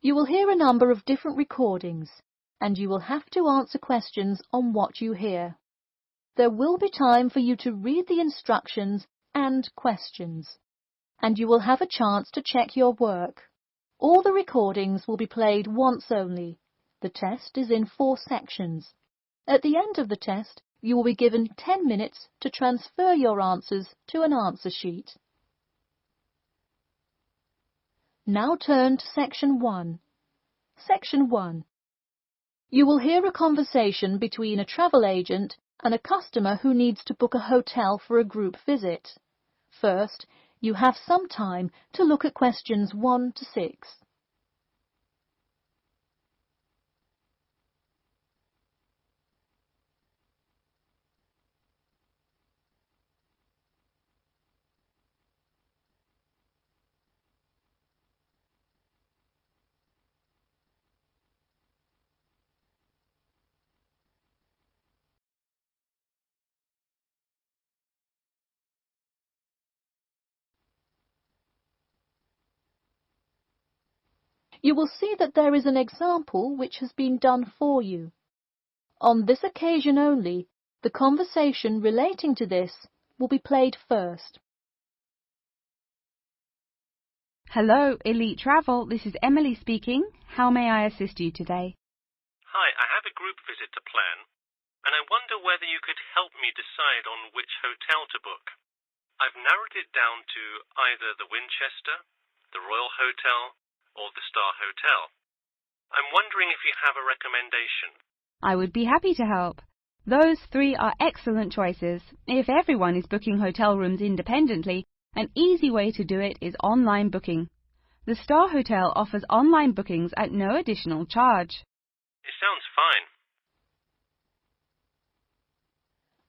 You will hear a number of different recordings, and you will have to answer questions on what you hear. There will be time for you to read the instructions and questions, and you will have a chance to check your work. All the recordings will be played once only. The test is in 4 sections. At the end of the test, you will be given 10 minutes to transfer your answers to an answer sheet. Now turn to Section 1. Section 1. You will hear a conversation between a travel agent and a customer who needs to book a hotel for a group visit. First, you have some time to look at questions 1 to 6. You will see that there is an example which has been done for you. On this occasion only, the conversation relating to this will be played first. Hello, Elite Travel. This is Emily speaking. How may I assist you today? Hi, I have a group visit to plan, and I wonder whether you could help me decide on which hotel to book. I've narrowed it down to either the Winchester, the Royal Hotel, or the Star Hotel. I'm wondering if you have a recommendation. I would be happy to help. Those 3 are excellent choices. If everyone is booking hotel rooms independently, an easy way to do it is online booking. The Star Hotel offers online bookings at no additional charge. It sounds fine.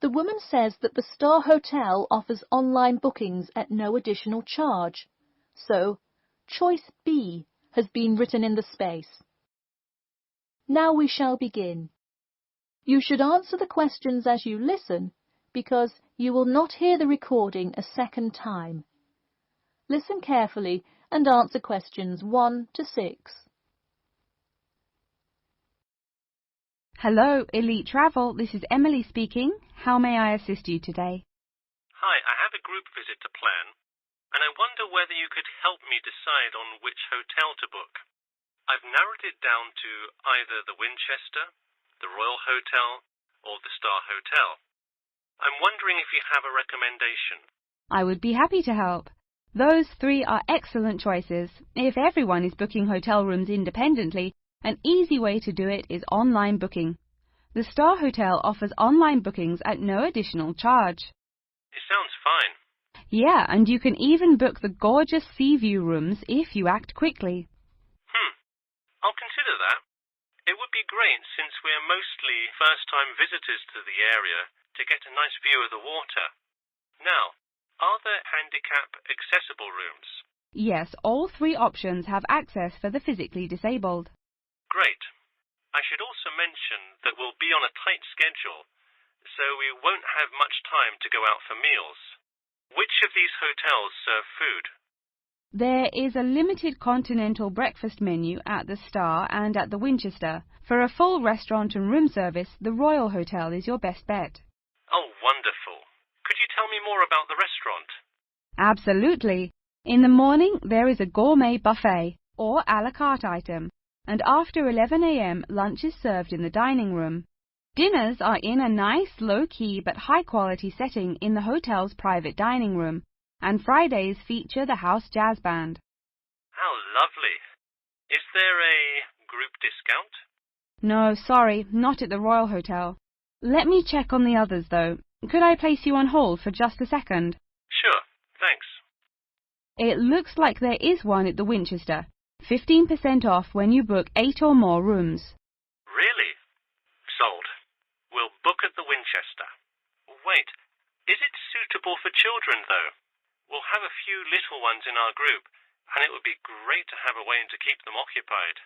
The woman says that the Star Hotel offers online bookings at no additional charge. So, choice B has been written in the space. Now we shall begin. You should answer the questions as you listen, because you will not hear the recording a second time. Listen carefully and answer questions 1 to 6. Hello, Elite Travel. This is Emily speaking. How may I assist you today? Hi, I have a group visit to plan, and I wonder whether you could help me decide on which hotel to book. I've narrowed it down to either the Winchester, the Royal Hotel, or the Star Hotel. I'm wondering if you have a recommendation. I would be happy to help. Those 3 are excellent choices. If everyone is booking hotel rooms independently, an easy way to do it is online booking. The Star Hotel offers online bookings at no additional charge. It sounds fine. Yeah, and you can even book the gorgeous sea view rooms if you act quickly. I'll consider that. It would be great, since we're mostly first-time visitors to the area, to get a nice view of the water. Now, are there handicap-accessible rooms? Yes, all 3 options have access for the physically disabled. Great. I should also mention that we'll be on a tight schedule, so we won't have much time to go out for meals. Which of these hotels serve food? There is a limited continental breakfast menu at the Star and at the Winchester. For a full restaurant and room service, the Royal Hotel is your best bet. Oh, wonderful. Could you tell me more about the restaurant? Absolutely. In the morning, there is a gourmet buffet, or a la carte item, and after 11 a.m. lunch is served in the dining room. Dinners are in a nice, low-key but high-quality setting in the hotel's private dining room, and Fridays feature the house jazz band. How lovely. Is there a group discount? No, sorry, not at the Royal Hotel. Let me check on the others, though. Could I place you on hold for just a second? Sure, thanks. It looks like there is one at the Winchester. 15% off when you book 8 or more rooms. Really? Sold. We'll book at the Winchester. Wait, is it suitable for children, though? We'll have a few little ones in our group, and it would be great to have a way to keep them occupied.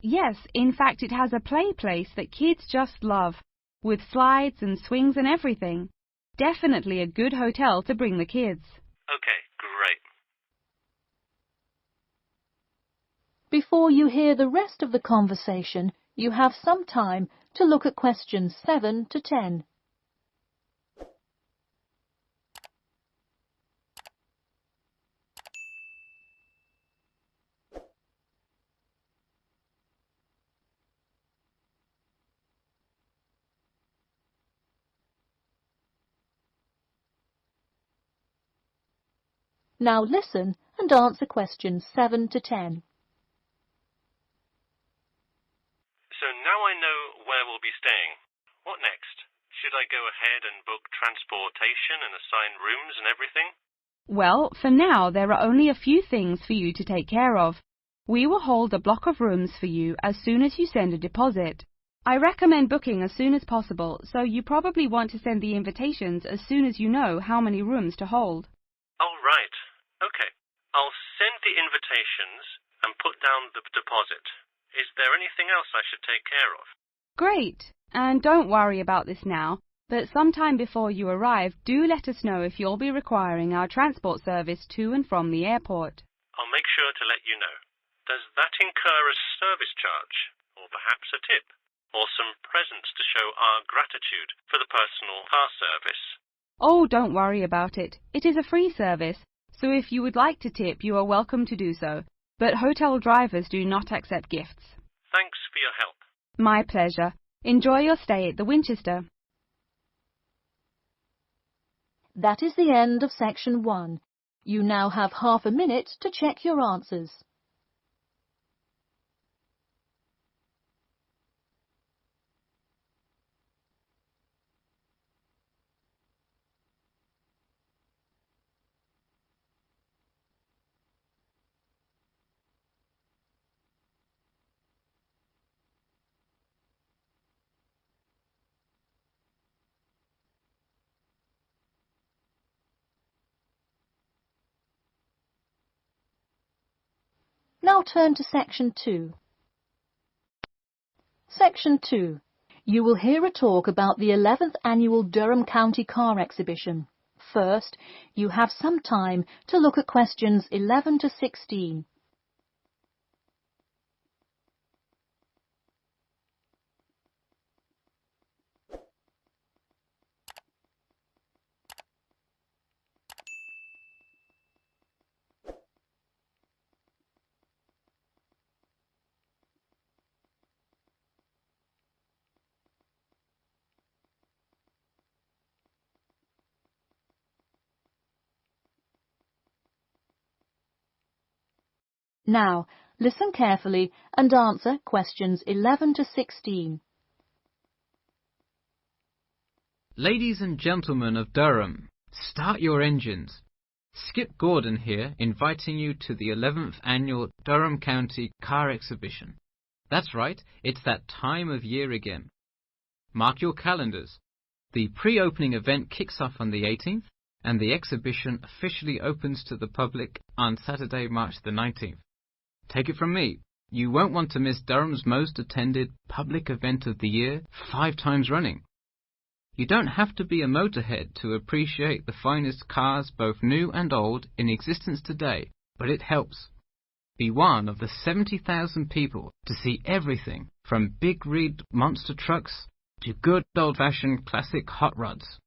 Yes, in fact it has a play place that kids just love, with slides and swings and everything. Definitely a good hotel to bring the kids. Okay, great. Before you hear the rest of the conversation, you have some time to look at questions 7 to 10. Now listen and answer questions 7 to 10. So now I know where we'll be staying. What next? Should I go ahead and book transportation and assign rooms and everything? Well, for now there are only a few things for you to take care of. We will hold a block of rooms for you as soon as you send a deposit. I recommend booking as soon as possible, so you probably want to send the invitations as soon as you know how many rooms to hold. Oh, right. Okay. I'll send the invitations and put down the deposit. Is there anything else I should take care of? Great! And don't worry about this now, but sometime before you arrive, do let us know if you'll be requiring our transport service to and from the airport. I'll make sure to let you know. Does that incur a service charge, or perhaps a tip, or some presents to show our gratitude for the personal car service? Oh, don't worry about it. It is a free service, so if you would like to tip, you are welcome to do so. But hotel drivers do not accept gifts. Thanks for your help. My pleasure. Enjoy your stay at the Winchester. That is the end of section 1. You now have half a minute to check your answers. Now turn to section 2. Section 2. You will hear a talk about the 11th Annual Durham County Car Exhibition. First, you have some time to look at questions 11 to 16. Now, listen carefully and answer questions 11 to 16. Ladies and gentlemen of Durham, start your engines. Skip Gordon here, inviting you to the 11th Annual Durham County Car Exhibition. That's right, it's that time of year again. Mark your calendars. The pre-opening event kicks off on the 18th, and the exhibition officially opens to the public on Saturday, March the 19th. Take it from me, you won't want to miss Durham's most attended public event of the year 5 times running. You don't have to be a motorhead to appreciate the finest cars, both new and old, in existence today, but it helps. Be one of the 70,000 people to see everything from big rig monster trucks to good old-fashioned classic hot rods.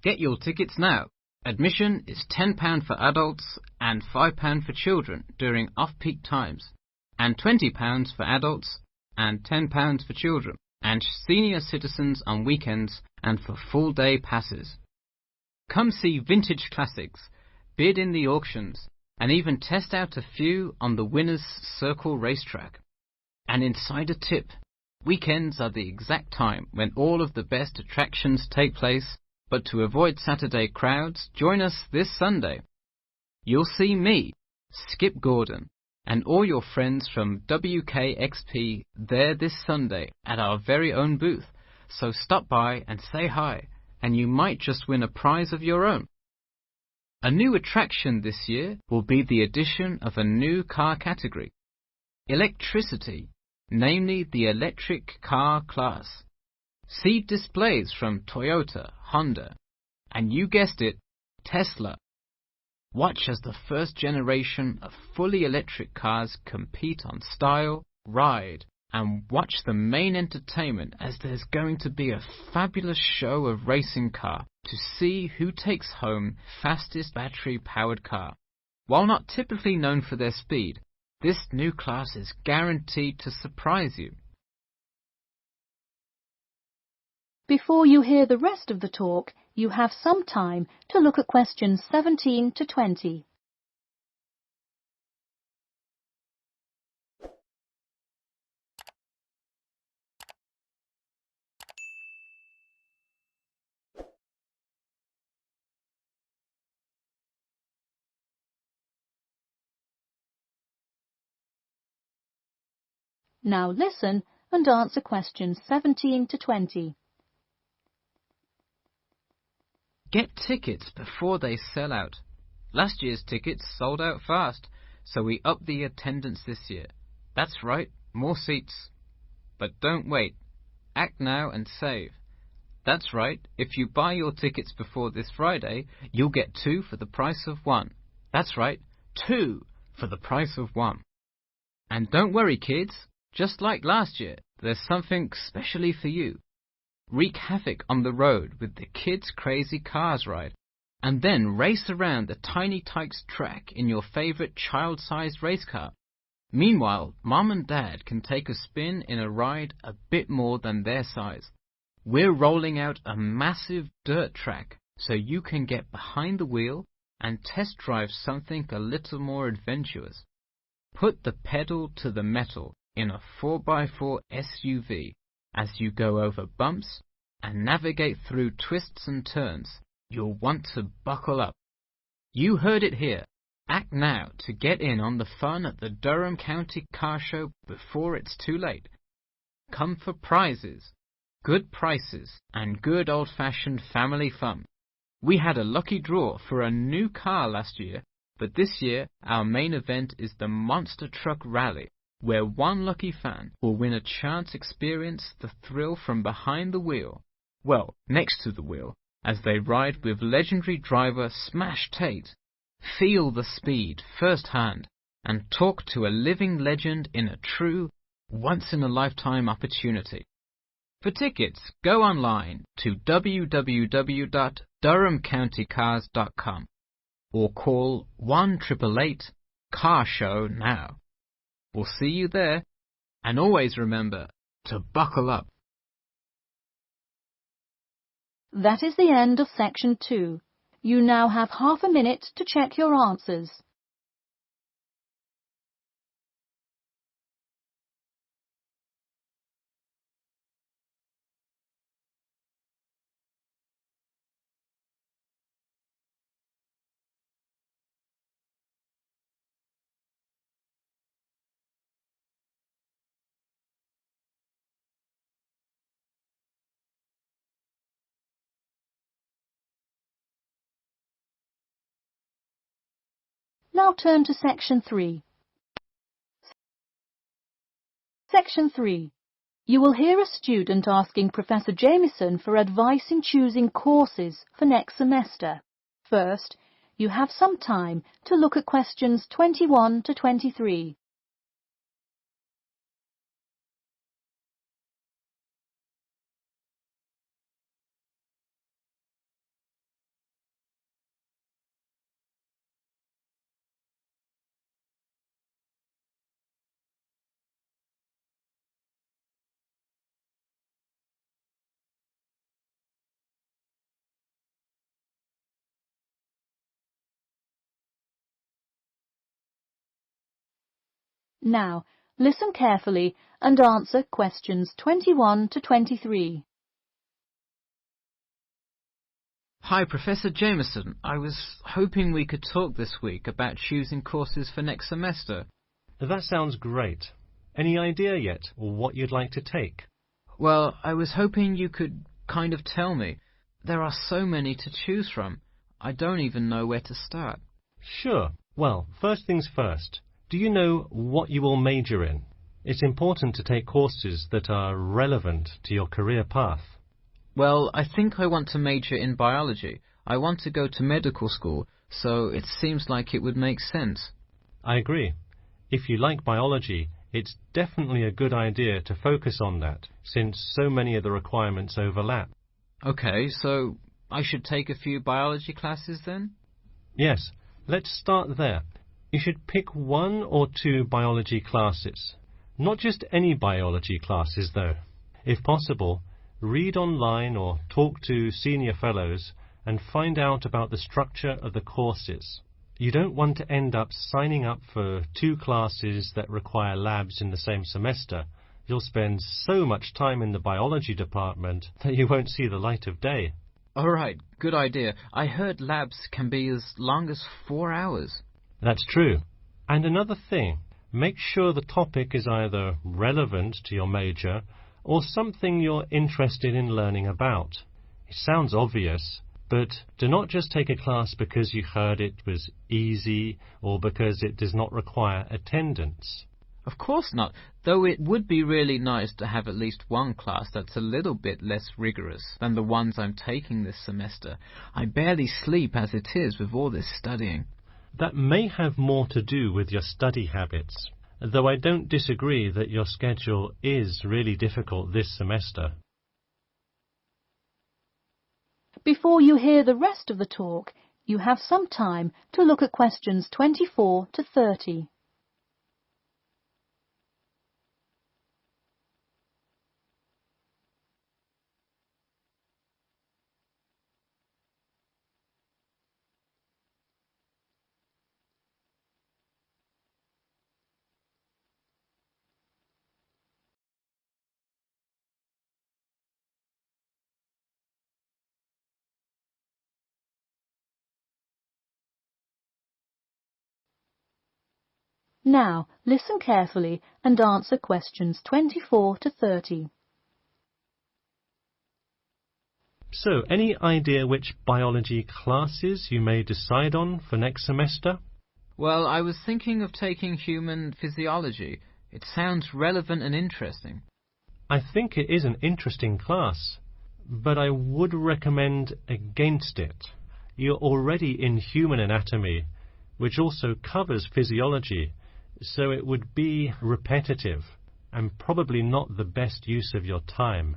Get your tickets now. Admission is £10 for adults and £5 for children during off-peak times, and £20 for adults and £10 for children, and senior citizens on weekends and for full-day passes. Come see vintage classics, bid in the auctions, and even test out a few on the Winners' Circle racetrack. An insider tip: weekends are the exact time when all of the best attractions take place, but to avoid Saturday crowds, join us this Sunday. You'll see me, Skip Gordon, and all your friends from WKXP there this Sunday at our very own booth, so stop by and say hi, and you might just win a prize of your own. A new attraction this year will be the addition of a new car category, electricity, namely the electric car class. See displays from Toyota, Honda, and you guessed it, Tesla. Watch as the first generation of fully electric cars compete on style, ride, and watch the main entertainment as there's going to be a fabulous show of racing car to see who takes home fastest battery-powered car. While not typically known for their speed, this new class is guaranteed to surprise you. Before you hear the rest of the talk, you have some time to look at questions 17 to 20. Now listen and answer questions 17 to 20. Get tickets before they sell out. Last year's tickets sold out fast, so we upped the attendance this year. That's right, more seats. But don't wait. Act now and save. That's right, if you buy your tickets before this Friday, you'll get 2 for the price of 1. That's right, 2 for the price of 1. And don't worry, kids. Just like last year, there's something specially for you. Wreak havoc on the road with the Kids Crazy Cars ride, and then race around the Tiny Tykes track in your favourite child-sized race car. Meanwhile, Mum and Dad can take a spin in a ride a bit more than their size. We're rolling out a massive dirt track so you can get behind the wheel and test drive something a little more adventurous. Put the pedal to the metal in a 4x4 SUV as you go over bumps and navigate through twists and turns. You'll want to buckle up. You heard it here. Act now to get in on the fun at the Durham County Car Show before it's too late. Come for prizes, good prices, and good old-fashioned family fun. We had a lucky draw for a new car last year, but this year our main event is the Monster Truck Rally, where one lucky fan will win a chance to experience the thrill from behind the wheel, well, next to the wheel, as they ride with legendary driver Smash Tate. Feel the speed firsthand and talk to a living legend in a true, once-in-a-lifetime opportunity. For tickets, go online to www.durhamcountycars.com or call 1-888-CAR-SHOW now. We'll see you there, and always remember to buckle up. That is the end of section 2. You now have half a minute to check your answers. Now turn to section 3. Section 3. You will hear a student asking Professor Jameson for advice in choosing courses for next semester. First, you have some time to look at questions 21 to 23. Now, listen carefully and answer questions 21 to 23. Hi, Professor Jameson. I was hoping we could talk this week about choosing courses for next semester. That sounds great. Any idea yet, or what you'd like to take? Well, I was hoping you could kind of tell me. There are so many to choose from. I don't even know where to start. Sure. Well, first things first. Do you know what you will major in? It's important to take courses that are relevant to your career path. Well, I think I want to major in biology. I want to go to medical school, so it seems like it would make sense. I agree. If you like biology, it's definitely a good idea to focus on that, since so many of the requirements overlap. Okay, so I should take a few biology classes then? Yes, let's start there. You should pick 1 or 2 biology classes. Not just any biology classes, though. If possible, read online or talk to senior fellows and find out about the structure of the courses. You don't want to end up signing up for 2 classes that require labs in the same semester. You'll spend so much time in the biology department that you won't see the light of day. All right, good idea. I heard labs can be as long as 4 hours. That's true. And another thing, make sure the topic is either relevant to your major or something you're interested in learning about. It sounds obvious, but do not just take a class because you heard it was easy or because it does not require attendance. Of course not, though it would be really nice to have at least one class that's a little bit less rigorous than the ones I'm taking this semester. I barely sleep as it is with all this studying. That may have more to do with your study habits, though I don't disagree that your schedule is really difficult this semester. Before you hear the rest of the talk, you have some time to look at questions 24 to 30. Now, listen carefully and answer questions 24 to 30. So, any idea which biology classes you may decide on for next semester? Well, I was thinking of taking human physiology. It sounds relevant and interesting. I think it is an interesting class, but I would recommend against it. You're already in human anatomy, which also covers physiology, so it would be repetitive and probably not the best use of your time.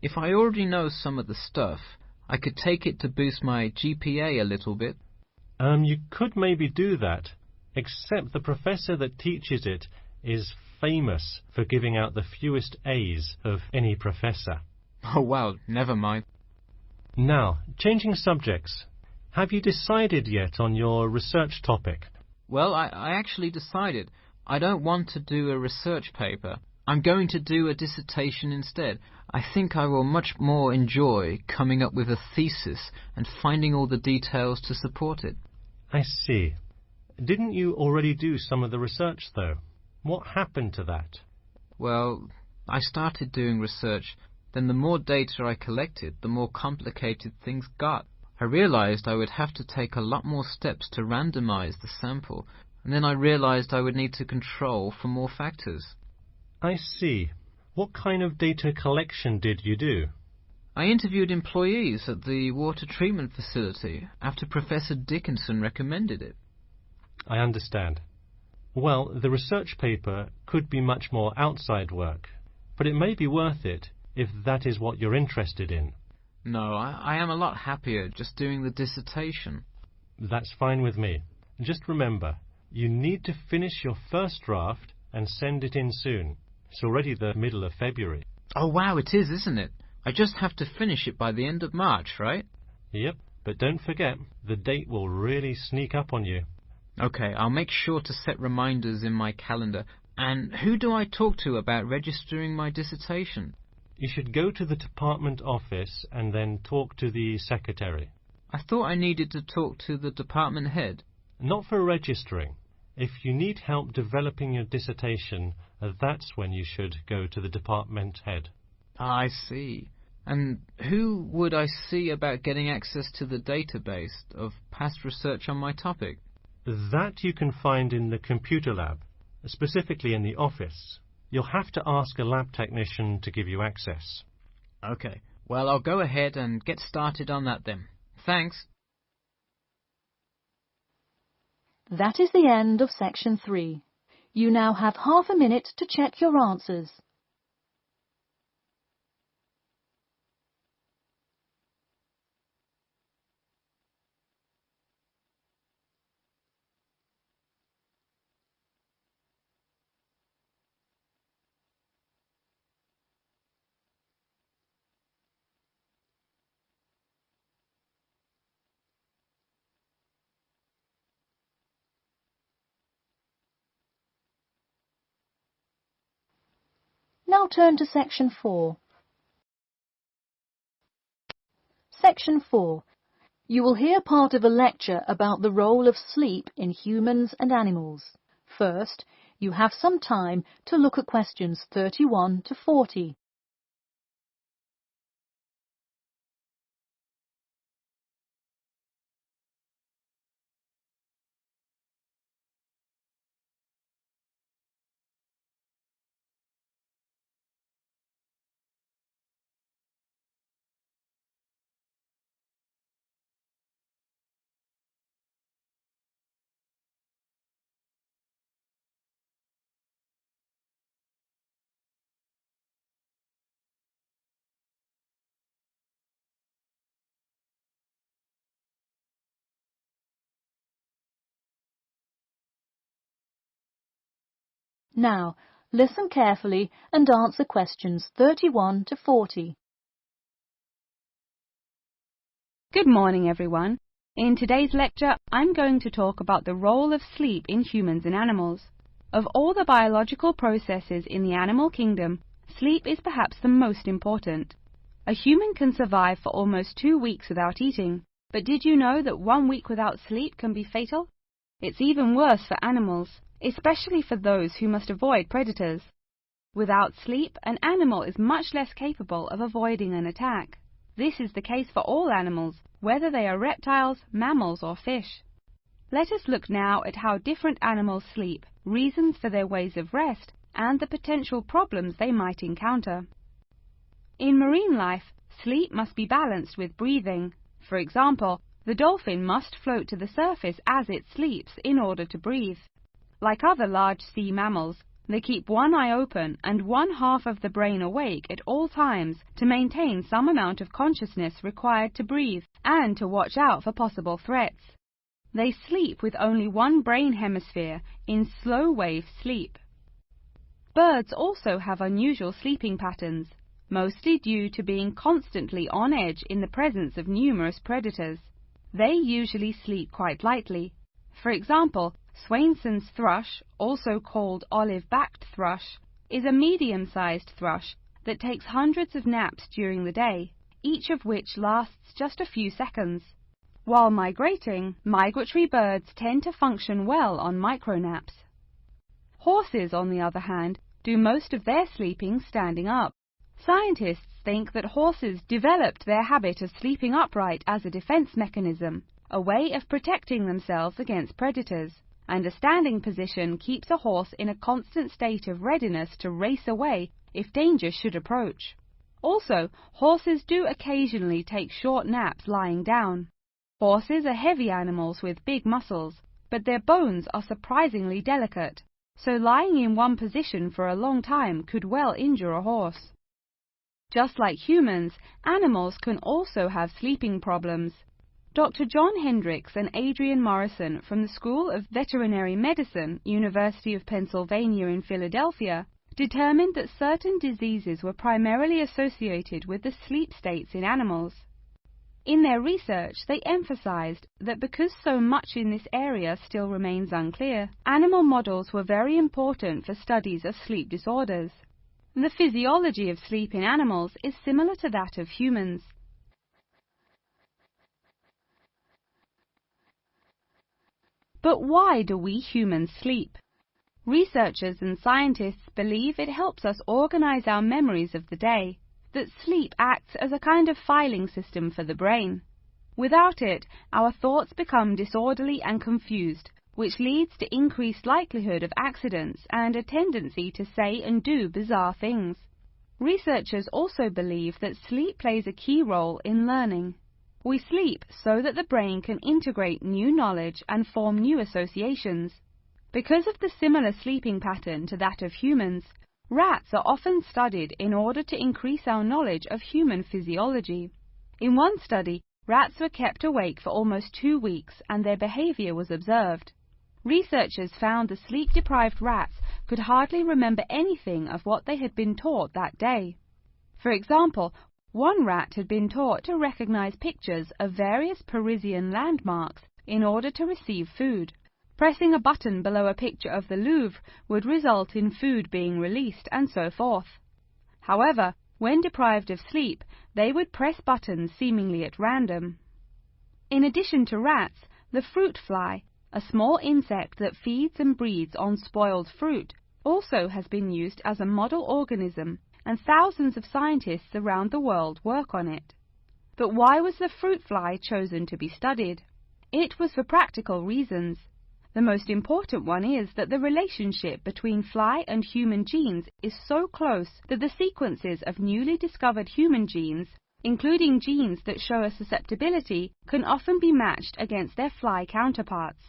If I already know some of the stuff, I could take it to boost my GPA a little bit. You could maybe do that, except the professor that teaches it is famous for giving out the fewest A's of any professor. Oh wow, never mind. Now, changing subjects. Have you decided yet on your research topic? Well, I actually decided. I don't want to do a research paper. I'm going to do a dissertation instead. I think I will much more enjoy coming up with a thesis and finding all the details to support it. I see. Didn't you already do some of the research, though? What happened to that? Well, I started doing research. Then the more data I collected, the more complicated things got. I realized I would have to take a lot more steps to randomize the sample, and then I realized I would need to control for more factors. I see. What kind of data collection did you do? I interviewed employees at the water treatment facility after Professor Dickinson recommended it. I understand. Well, the research paper could be much more outside work, but it may be worth it if that is what you're interested in. No, I am a lot happier just doing the dissertation. That's fine with me. Just remember, you need to finish your first draft and send it in soon. It's already the middle of February. Oh wow, it is, isn't it? I just have to finish it by the end of March, right? Yep, but don't forget, the date will really sneak up on you. Okay, I'll make sure to set reminders in my calendar. And who do I talk to about registering my dissertation? You should go to the department office and then talk to the secretary. I thought I needed to talk to the department head. Not for registering. If you need help developing your dissertation, that's when you should go to the department head. I see. And who would I see about getting access to the database of past research on my topic? That you can find in the computer lab, specifically in the office. You'll have to ask a lab technician to give you access. Okay. Well, I'll go ahead and get started on that then. Thanks. That is the end of section 3. You now have half a minute to check your answers. Now turn to section 4. Section 4. You will hear part of a lecture about the role of sleep in humans and animals. First, you have some time to look at questions 31 to 40. Now, listen carefully and answer questions 31 to 40. Good morning, everyone. In today's lecture, I'm going to talk about the role of sleep in humans and animals. Of all the biological processes in the animal kingdom, sleep is perhaps the most important. A human can survive for almost 2 weeks without eating, but did you know that 1 week without sleep can be fatal? It's even worse for animals, especially for those who must avoid predators. Without sleep, an animal is much less capable of avoiding an attack. This is the case for all animals, whether they are reptiles, mammals or fish. Let us look now at how different animals sleep, reasons for their ways of rest, and the potential problems they might encounter. In marine life, sleep must be balanced with breathing. For example, the dolphin must float to the surface as it sleeps in order to breathe. Like other large sea mammals, they keep one eye open and one half of the brain awake at all times to maintain some amount of consciousness required to breathe and to watch out for possible threats. They sleep with only one brain hemisphere in slow-wave sleep. Birds also have unusual sleeping patterns, mostly due to being constantly on edge in the presence of numerous predators. They usually sleep quite lightly. For example, Swainson's thrush, also called olive-backed thrush, is a medium-sized thrush that takes hundreds of naps during the day, each of which lasts just a few seconds. While migrating, migratory birds tend to function well on micronaps. Horses, on the other hand, do most of their sleeping standing up. Scientists think that horses developed their habit of sleeping upright as a defense mechanism, a way of protecting themselves against predators, and a standing position keeps a horse in a constant state of readiness to race away if danger should approach. Also, horses do occasionally take short naps lying down. Horses are heavy animals with big muscles, but their bones are surprisingly delicate, so lying in one position for a long time could well injure a horse. Just like humans, animals can also have sleeping problems. Dr. John Hendricks and Adrian Morrison from the School of Veterinary Medicine, University of Pennsylvania in Philadelphia, determined that certain diseases were primarily associated with the sleep states in animals. In their research, they emphasized that because so much in this area still remains unclear, animal models were very important for studies of sleep disorders. The physiology of sleep in animals is similar to that of humans. But why do we humans sleep? Researchers and scientists believe it helps us organize our memories of the day, that sleep acts as a kind of filing system for the brain. Without it, our thoughts become disorderly and confused, which leads to increased likelihood of accidents and a tendency to say and do bizarre things. Researchers also believe that sleep plays a key role in learning. We sleep so that the brain can integrate new knowledge and form new associations. Because of the similar sleeping pattern to that of humans, rats are often studied in order to increase our knowledge of human physiology. In one study, rats were kept awake for almost 2 weeks and their behavior was observed. Researchers found the sleep-deprived rats could hardly remember anything of what they had been taught that day. For example, one rat had been taught to recognize pictures of various Parisian landmarks in order to receive food. Pressing a button below a picture of the Louvre would result in food being released, and so forth. However, when deprived of sleep, they would press buttons seemingly at random. In addition to rats, the fruit fly, a small insect that feeds and breeds on spoiled fruit, also has been used as a model organism, and thousands of scientists around the world work on it. But why was the fruit fly chosen to be studied? It was for practical reasons. The most important one is that the relationship between fly and human genes is so close that the sequences of newly discovered human genes, including genes that show a susceptibility, can often be matched against their fly counterparts.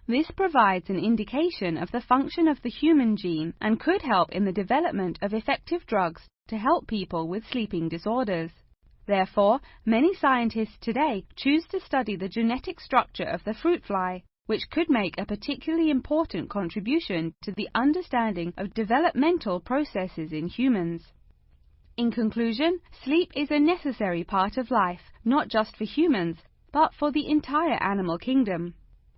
This provides an indication of the function of the human gene and could help in the development of effective drugs to help people with sleeping disorders. Therefore, many scientists today choose to study the genetic structure of the fruit fly, which could make a particularly important contribution to the understanding of developmental processes in humans. In conclusion, sleep is a necessary part of life, not just for humans, but for the entire animal kingdom.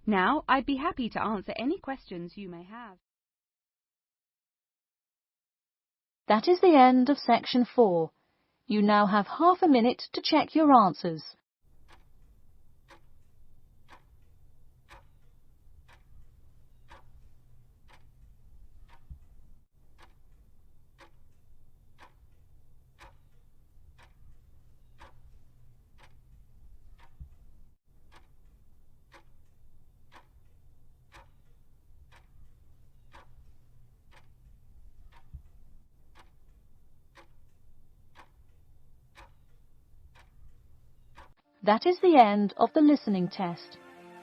Now, I'd be happy to answer any questions you may have. That is the end of section 4. You now have half a minute to check your answers. That is the end of the listening test.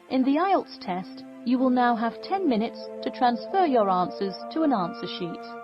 In the IELTS test, you will now have 10 minutes to transfer your answers to an answer sheet.